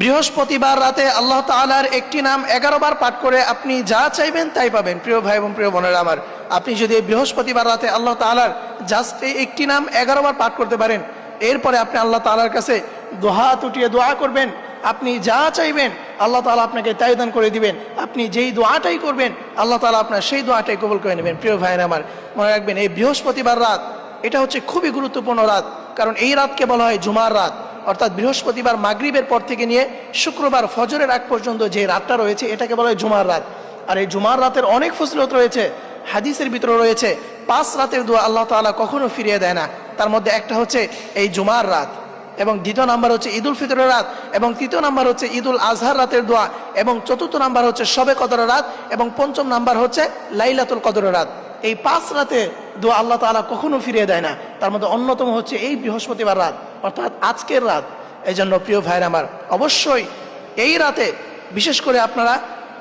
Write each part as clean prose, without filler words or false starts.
বৃহস্পতিবার রাতে আল্লাহ তাআলার একটি নাম 11 বার পাঠ করে আপনি যা চাইবেন তাই পাবেন। প্রিয় ভাই এবং প্রিয় বোনেরা আমার, আপনি যদি বৃহস্পতিবার রাতে আল্লাহ তাআলার জাস্ট একটি নাম 11 বার পাঠ করতে পারেন, এরপরে আপনি আল্লাহ তাআলার কাছে দুহাত উঠিয়ে দোয়া করবেন, আপনি যা চাইবেন আল্লাহ তাআলা আপনাকে তাই দান করে দিবেন। আপনি যেই দোয়াটাই করবেন আল্লাহ তাআলা আপনার সেই দোয়াটাই কবুল করে নেবেন। প্রিয় ভাইরা আমার, মনে রাখবেন এই বৃহস্পতিবার রাত এটা হচ্ছে খুবই গুরুত্বপূর্ণ রাত, কারণ এই রাতকে বলা হয় জুমার রাত। অর্থাৎ বৃহস্পতিবার মাগরিবের পর থেকে নিয়ে শুক্রবার ফজরের আগ পর্যন্ত যে রাতটা রয়েছে এটাকে বলা হয় জুমার রাত। আর এই জুমার রাতের অনেক ফজিলত রয়েছে, হাদিসের ভিতরে রয়েছে 5 রাতের দোয়া আল্লাহ তাআলা কখনো ফিরিয়ে দেয় না। তার মধ্যে একটা হচ্ছে এই জুমার রাত, এবং দ্বিতীয় নাম্বার হচ্ছে ঈদুল ফিতরের রাত, এবং তৃতীয় নাম্বার হচ্ছে ঈদুল আজহার রাতের দোয়া, এবং চতুর্থ নাম্বার হচ্ছে শবে কদরের রাত, এবং পঞ্চম নাম্বার হচ্ছে লাইলাতুল কদরের রাত। এই 5 রাতে দোয়া আল্লাহ তাআলা কখনো ফিরিয়ে দেয় না। তার মধ্যে অন্যতম হচ্ছে এই বৃহস্পতিবার রাত, অর্থাৎ আজকের রাত। এই জন্য প্রিয় ভাইরা আমার, অবশ্যই এই রাতে বিশেষ করে আপনারা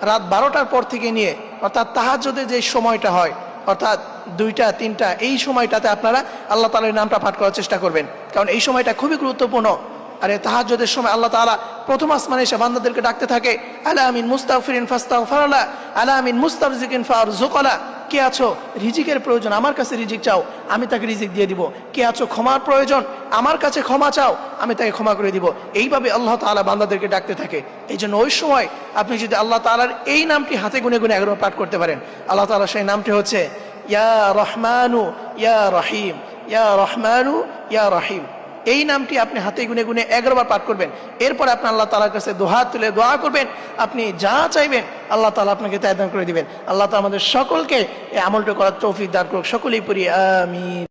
রাত 12টার পর থেকে নিয়ে অর্থাৎ তাহাজ্জুদের যে সময়টা হয়, অর্থাৎ 2টা 3টা, এই সময়টাতে আপনারা আল্লাহ তাআলার নামটা পাঠ করার চেষ্টা করবেন, কারণ এই সময়টা খুবই গুরুত্বপূর্ণ। আর এই তাহাজ্জুদের সময় আল্লাহ তাআলা প্রথম আসমানে এসে বান্দাদেরকে ডাকতে থাকে, আলা মিন মুস্তাগফিরিন ফাস্তাগফিরলা, আলা মিন মুস্তারজিকিন ফারজুকলা। কে আছো রিজিকের প্রয়োজন, আমার কাছে রিজিক চাও, আমি তাকে রিজিক দিয়ে দিব। কে আছো ক্ষমার প্রয়োজন, আমার কাছে ক্ষমা চাও, আমি তাকে ক্ষমা করে দিব। এইভাবে আল্লাহ তাআলা বান্দাদেরকে ডাকতে থাকে। এই জন্য ওই সময় আপনি যদি আল্লাহ তাআলার এই নামটি হাতে গুনে গুনে 11 পাঠ করতে পারেন, আল্লাহ তাআলা সেই নামটি হচ্ছে ইয়া রহমানু ইয়া রহিম, ইয়া রহমানু ইয়া রহিম। এই নামটি আপনি হাতে গুনে গুনে 11 বার পাঠ করবেন। এরপর আপনি আল্লাহ তাআলার কাছে দুহাত তুলে দোয়া করবেন, আপনি যা চাইবেন আল্লাহ তাআলা আপনাকে তাই দান করে দিবেন। আল্লাহ তাআলা আমাদের সকলকে এই আমলটা করার তৌফিক দান করুক। সকলেই পড়ি আমিন।